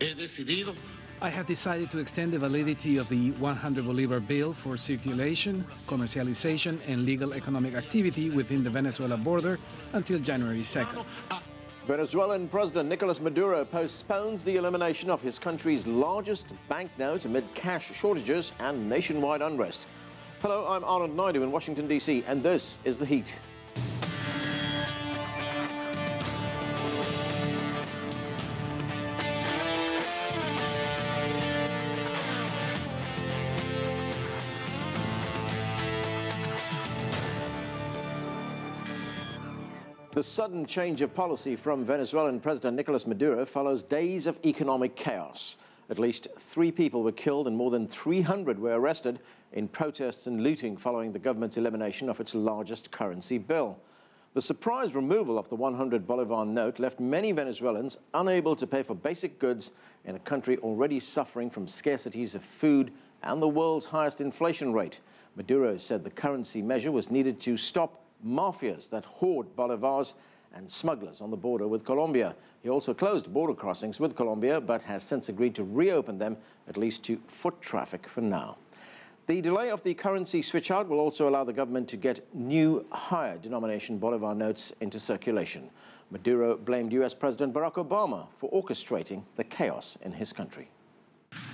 I have decided to extend the validity of the 100 bolivar bill for circulation, commercialization, and legal economic activity within the Venezuela border until January 2nd. Venezuelan President Nicolas Maduro postpones the elimination of his country's largest banknote amid cash shortages and nationwide unrest. Hello, I'm Arnold Naidu in Washington, D.C., and this is The Heat. The sudden change of policy from Venezuelan President Nicolas Maduro follows days of economic chaos. At least 3 people were killed and more than 300 were arrested in protests and looting following the government's elimination of its largest currency bill. The surprise removal of the 100 bolivar note left many Venezuelans unable to pay for basic goods in a country already suffering from scarcities of food and the world's highest inflation rate. Maduro said the currency measure was needed to stop mafias that hoard bolivars and smugglers on the border with Colombia. He also closed border crossings with Colombia, but has since agreed to reopen them, at least to foot traffic for now. The delay of the currency switch out will also allow the government to get new, higher denomination bolivar notes into circulation. Maduro blamed US President Barack Obama for orchestrating the chaos in his country.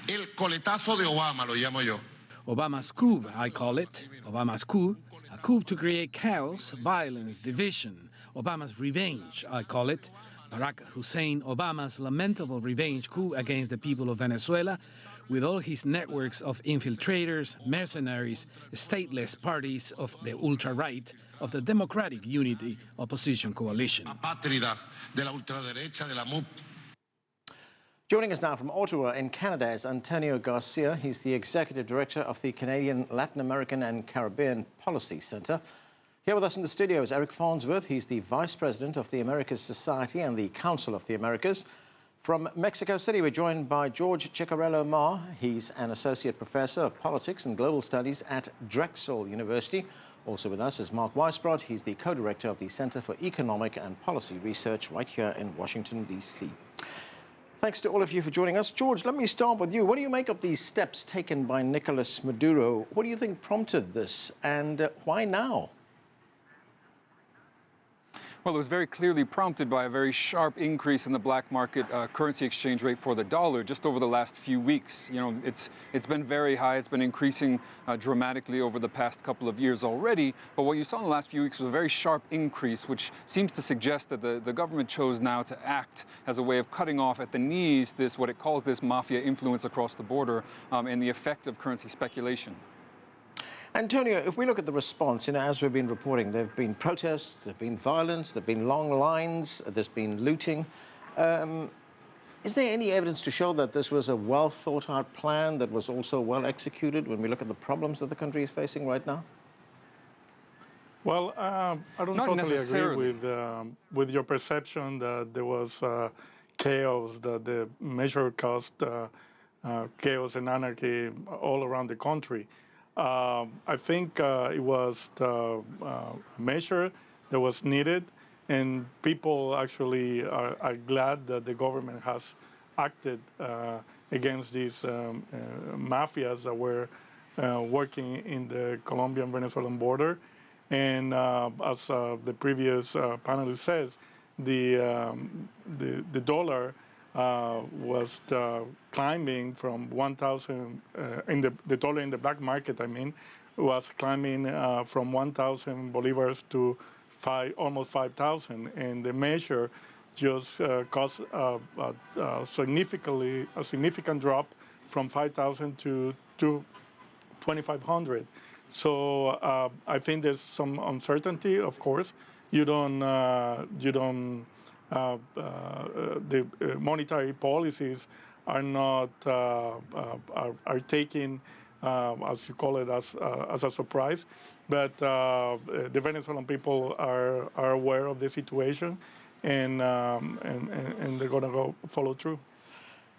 El coletazo de Obama, lo llamo yo. Obama's coup, I call it. Obama's coup. A coup to create chaos, violence, division. Obama's revenge, I call it. Barack Hussein Obama's lamentable revenge coup against the people of Venezuela, with all his networks of infiltrators, mercenaries, stateless parties of the ultra-right, of the Democratic Unity Opposition Coalition. Apátridas de la ultraderecha, de la MUP. Joining us now from Ottawa in Canada is Antonio Garcia. He's the Executive Director of the Canadian, Latin American and Caribbean Policy Centre. Here with us in the studio is Eric Farnsworth. He's the Vice President of the Americas Society and the Council of the Americas. From Mexico City, we're joined by George Ciccariello-Maher. He's an Associate Professor of Politics and Global Studies at Drexel University. Also with us is Mark Weisbrot. He's the Co-Director of the Center for Economic and Policy Research right here in Washington, D.C. Thanks to all of you for joining us. George, let me start with you. What do you make of these steps taken by Nicolas Maduro? What do you think prompted this, and why now? Well, it was very clearly prompted by a very sharp increase in the black market currency exchange rate for the dollar just over the last few weeks. You know, it's been very high. It's been increasing dramatically over the past couple of years already. But what you saw in the last few weeks was a very sharp increase, which seems to suggest that the government chose now to act as a way of cutting off at the knees this, what it calls this mafia influence across the border and the effect of currency speculation. Antonio, if we look at the response, as we've been reporting, there have been protests, there have been violence, there have been long lines, there's been looting. Is there any evidence to show that this was a well-thought-out plan that was also well executed when we look at the problems that the country is facing right now? Well, I don't totally agree with your perception that there was chaos, that the measure caused chaos and anarchy all around the country. I think it was the measure that was needed, and people actually are glad that the government has acted against these mafias that were working in the Colombian-Venezuelan border. And as the previous panelist says, the dollar was climbing from 1,000 the dollar in the black market. I mean, was climbing from 1,000 bolivars to almost 5,000, and the measure just caused a significant drop from 5,000 to 2,500. So I think there's some uncertainty. Of course, the monetary policies are not are taken, as you call it, as a surprise. But the Venezuelan people are aware of the situation, and they're going to follow through.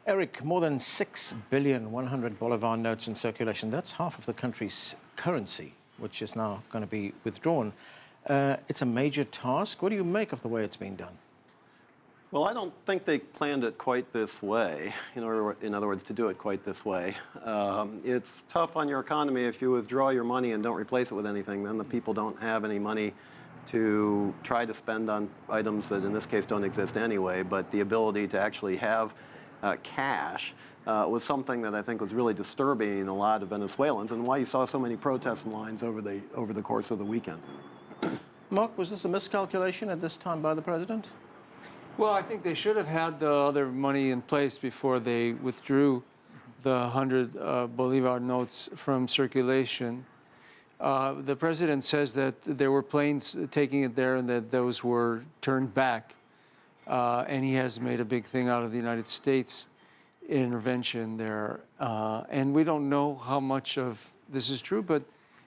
Eric, more than 6 billion 100 bolivar notes in circulation. That's half of the country's currency, which is now going to be withdrawn. It's a major task. What do you make of the way it's being done? Well, I don't think they planned it quite this way, in other words, to do it quite this way. It's tough on your economy if you withdraw your money and don't replace it with anything. Then the people don't have any money to try to spend on items that in this case don't exist anyway, but the ability to actually have cash was something that I think was really disturbing in a lot of Venezuelans, and why you saw so many protest lines over the course of the weekend. Mark, was this a miscalculation at this time by the president? Well, I think they should have had the other money in place before they withdrew the 100 bolivar notes from circulation. The president says that there were planes taking it there and that those were turned back. And he has made a big thing out of the United States intervention there. And we don't know how much of this is true, but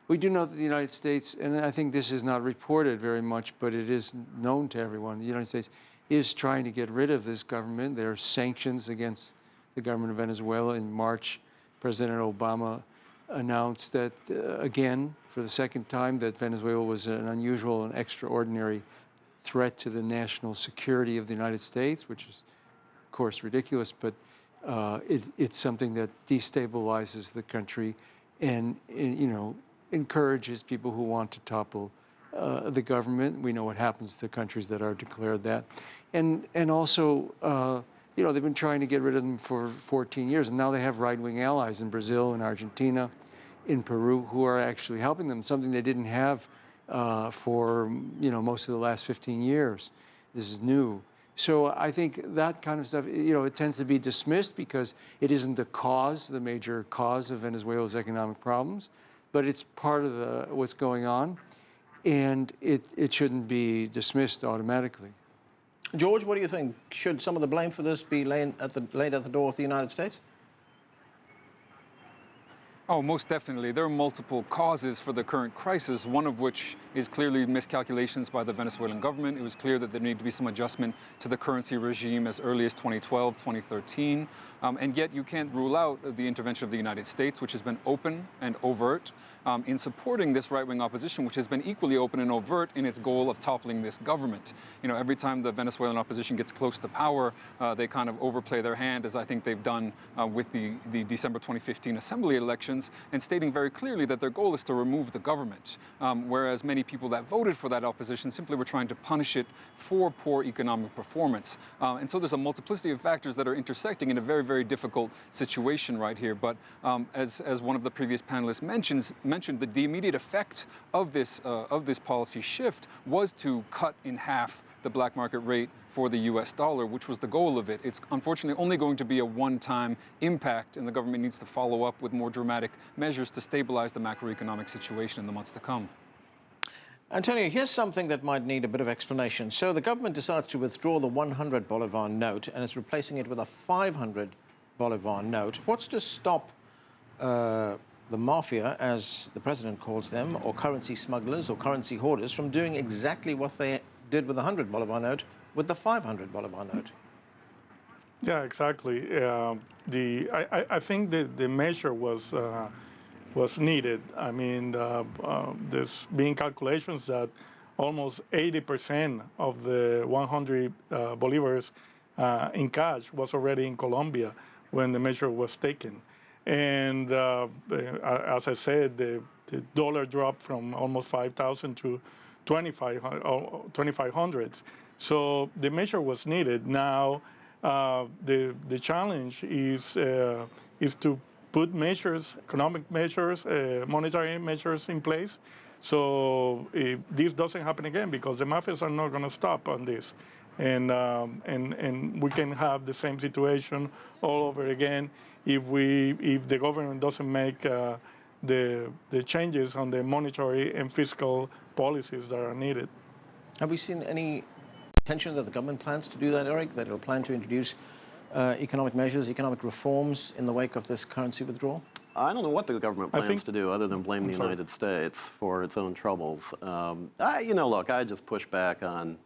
we do know that the United States, and I think this is not reported very much, but it is known to everyone, the United States is trying to get rid of this government. There are sanctions against the government of Venezuela. In March, President Obama announced that, again, for the second time, that Venezuela was an unusual and extraordinary threat to the national security of the United States, which is, of course, ridiculous, but it's something that destabilizes the country and, encourages people who want to topple the government. We know what happens to countries that are declared that. And also, they've been trying to get rid of them for 14 years, and now they have right-wing allies in Brazil and Argentina, in Peru, who are actually helping them, something they didn't have for, most of the last 15 years. This is new. So I think that kind of stuff, it tends to be dismissed because it isn't the major cause of Venezuela's economic problems, but it's part of what's going on, and it shouldn't be dismissed automatically. George, what do you think? Should some of the blame for this be laid at the door of the United States? Oh, most definitely. There are multiple causes for the current crisis, one of which is clearly miscalculations by the Venezuelan government. It was clear that there needed to be some adjustment to the currency regime as early as 2012, 2013. And yet you can't rule out the intervention of the United States, which has been open and overt in supporting this right-wing opposition, which has been equally open and overt in its goal of toppling this government. Every time the Venezuelan opposition gets close to power, they kind of overplay their hand, as I think they've done with the December 2015 assembly elections, and stating very clearly that their goal is to remove the government, whereas many people that voted for that opposition simply were trying to punish it for poor economic performance. And so there's a multiplicity of factors that are intersecting in a very, very difficult situation right here. But as one of the previous panelists mentioned, the immediate effect of this policy shift was to cut in half the black market rate for the US dollar, which was the goal of it. It's unfortunately only going to be a one-time impact, and the government needs to follow up with more dramatic measures to stabilize the macroeconomic situation in the months to come. Antonio, here's something that might need a bit of explanation. So the government decides to withdraw the 100 bolivar note and is replacing it with a 500 bolivar note. What's to stop the mafia, as the president calls them, or currency smugglers or currency hoarders, from doing exactly what they did with the 100 bolivar note with the 500 bolivar note? Yeah, exactly. I think the measure was needed. I mean, there's been calculations that almost 80% of the 100 bolivars in cash was already in Colombia when the measure was taken. And as I said, the dollar dropped from almost 5,000 to 2,500. So the measure was needed. Now the challenge is to put measures, economic measures, monetary measures in place, so this doesn't happen again, because the mafias are not going to stop on this, and we can have the same situation all over again if the government doesn't make the changes on the monetary and fiscal policies that are needed. Have we seen any intention that the government plans to do that, Eric, that it will plan to introduce economic measures, economic reforms in the wake of this currency withdrawal? I don't know what the government plans to do other than blame the United States for its own troubles. Look, I just push back on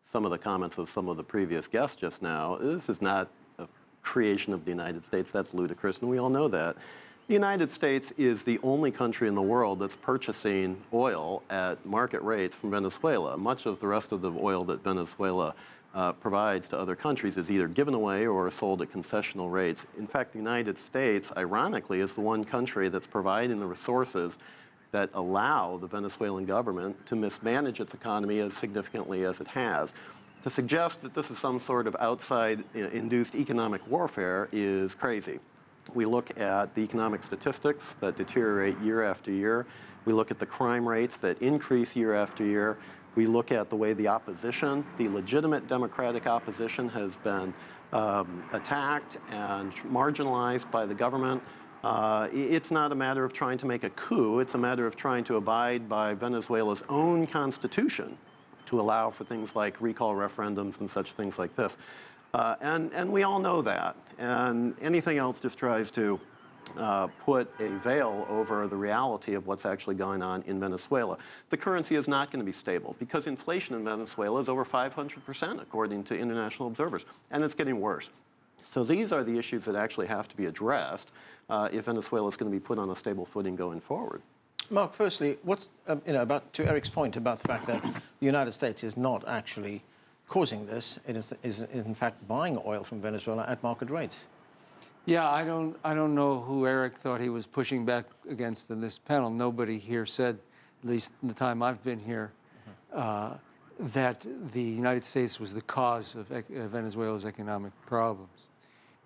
some of the comments of some of the previous guests just now. This is not a creation of the United States. That's ludicrous, and we all know that. The United States is the only country in the world that's purchasing oil at market rates from Venezuela. Much of the rest of the oil that Venezuela provides to other countries is either given away or sold at concessional rates. In fact, the United States, ironically, is the one country that's providing the resources that allow the Venezuelan government to mismanage its economy as significantly as it has. To suggest that this is some sort of outside-induced economic warfare is crazy. We look at the economic statistics that deteriorate year after year. We look at the crime rates that increase year after year. We look at the way the opposition, the legitimate democratic opposition, has been attacked and marginalized by the government. It's not a matter of trying to make a coup. It's a matter of trying to abide by Venezuela's own constitution to allow for things like recall referendums and such things like this. And we all know that. And anything else just tries to put a veil over the reality of what's actually going on in Venezuela. The currency is not going to be stable because inflation in Venezuela is over 500%, according to international observers, and it's getting worse. So these are the issues that actually have to be addressed if Venezuela is going to be put on a stable footing going forward. Mark, firstly, what's, to Eric's point about the fact that the United States is not actually causing this, it is in fact buying oil from Venezuela at market rates. Yeah, I don't know who Eric thought he was pushing back against in this panel. Nobody here said, at least in the time I've been here, that the United States was the cause of Venezuela's economic problems.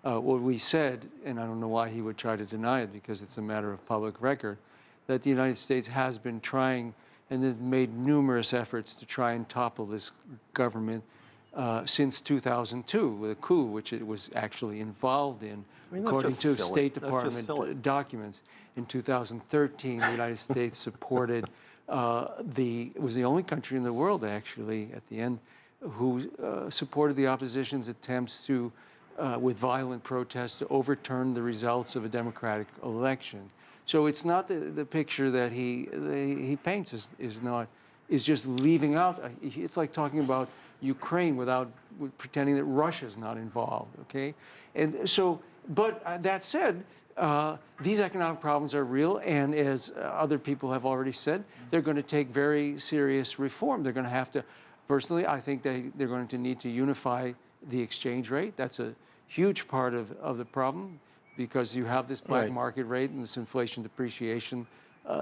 What we said, and I don't know why he would try to deny it because it's a matter of public record, that the United States has been trying and has made numerous efforts to try and topple this government since 2002 with a coup, which it was actually involved in, according to State Department documents. In 2013, the United States supported it was the only country in the world, actually, at the end, who supported the opposition's attempts to, with violent protests, to overturn the results of a democratic election. So it's not the picture that he paints is just leaving out. It's like talking about Ukraine without pretending that Russia's not involved, okay? And so, but that said, these economic problems are real, and as other people have already said, they're going to take very serious reform. They're going to have to, personally, I think they're going to need to unify the exchange rate. That's a huge part of the problem, because you have this black market rate and this inflation depreciation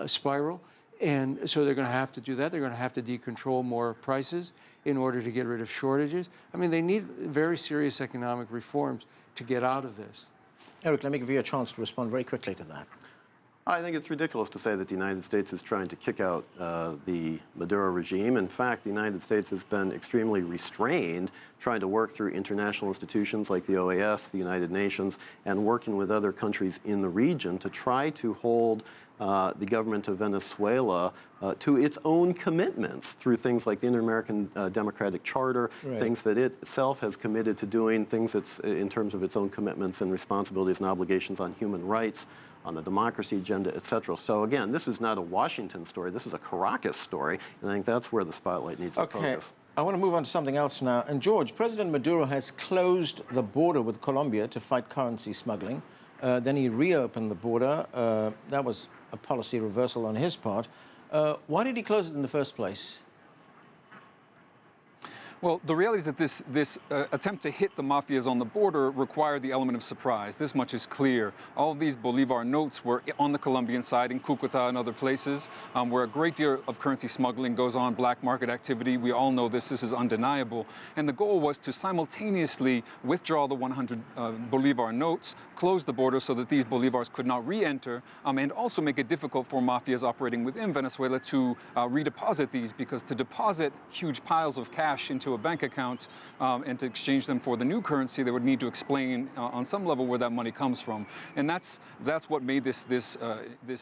spiral. And so they're going to have to do that. They're going to have to decontrol more prices in order to get rid of shortages. I mean, they need very serious economic reforms to get out of this. Eric, let me give you a chance to respond very quickly to that. I think it's ridiculous to say that the United States is trying to kick out the Maduro regime. In fact, the United States has been extremely restrained trying to work through international institutions like the OAS, the United Nations, and working with other countries in the region to try to hold the government of Venezuela to its own commitments through things like the Inter-American Democratic Charter, things that it itself has committed to doing, things that's in terms of its own commitments and responsibilities and obligations on human rights, on the democracy agenda, et cetera. So again, this is not a Washington story, this is a Caracas story, and I think that's where the spotlight needs to focus. I want to move on to something else now. And George, President Maduro has closed the border with Colombia to fight currency smuggling. Then he reopened the border. That was a policy reversal on his part. Why did he close it in the first place? Well, the reality is that this attempt to hit the mafias on the border required the element of surprise. This much is clear. All of these bolivar notes were on the Colombian side, in Cucuta and other places, where a great deal of currency smuggling goes on, black market activity. We all know this is undeniable. And the goal was to simultaneously withdraw the 100 bolivar notes, close the border so that these bolivars could not re-enter, and also make it difficult for mafias operating within Venezuela to redeposit these, because to deposit huge piles of cash into a bank account and to exchange them for the new currency, they would need to explain on some level where that money comes from, and that's what made this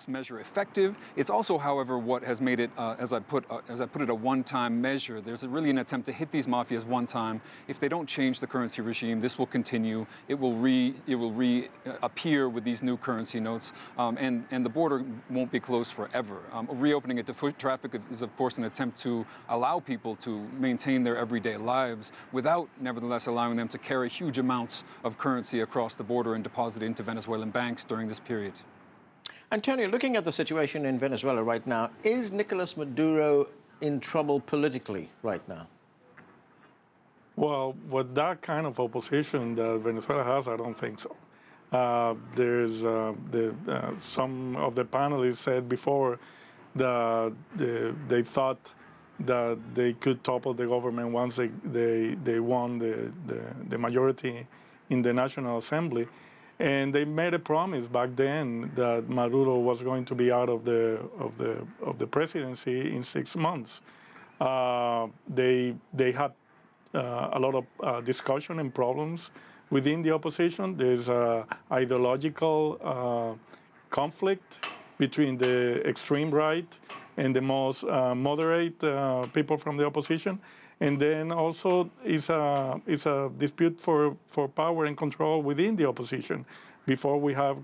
measure effective. It's also, however, what has made it, as I put it, a one-time measure. There's really an attempt to hit these mafias one time. If they don't change the currency regime, this will continue. It will reappear with these new currency notes, and the border won't be closed forever. Reopening it to foot traffic is, of course, an attempt to allow people to maintain their everyday lives without, nevertheless, allowing them to carry huge amounts of currency across the border and deposit it into Venezuelan banks during this period. Antonio, looking at the situation in Venezuela right now, is Nicolas Maduro in trouble politically right now? Well, with that kind of opposition that Venezuela has, I don't think so. Some of the panelists said before that they thought that they could topple the government once they won the majority in the National Assembly. And they made a promise back then that Maduro was going to be out of the presidency in 6 months. They had a lot of discussion and problems within the opposition. There's ideological conflict between the extreme right and the most moderate people from the opposition. And then also it's a dispute for power and control within the opposition. Before we have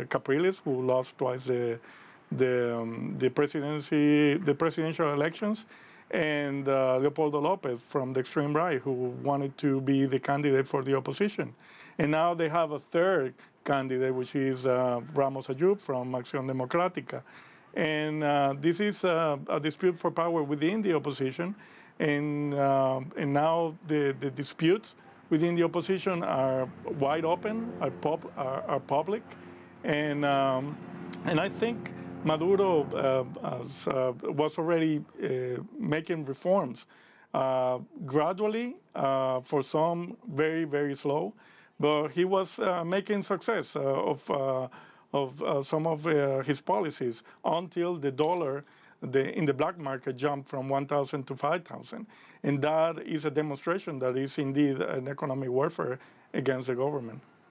Capriles, who lost twice the presidential elections, and Leopoldo Lopez from the extreme right, who wanted to be the candidate for the opposition. And now they have a third candidate, which is Ramos Ayub from Acción Democrática. And this is a dispute for power within the opposition. And now the disputes within the opposition are wide open, are public. And I think Maduro was already making reforms gradually, for some very, very slow, but he was making success of some of his policies until the dollar in the black market jumped from 1,000 to 5,000. And that is a demonstration that is indeed an economic warfare against the government.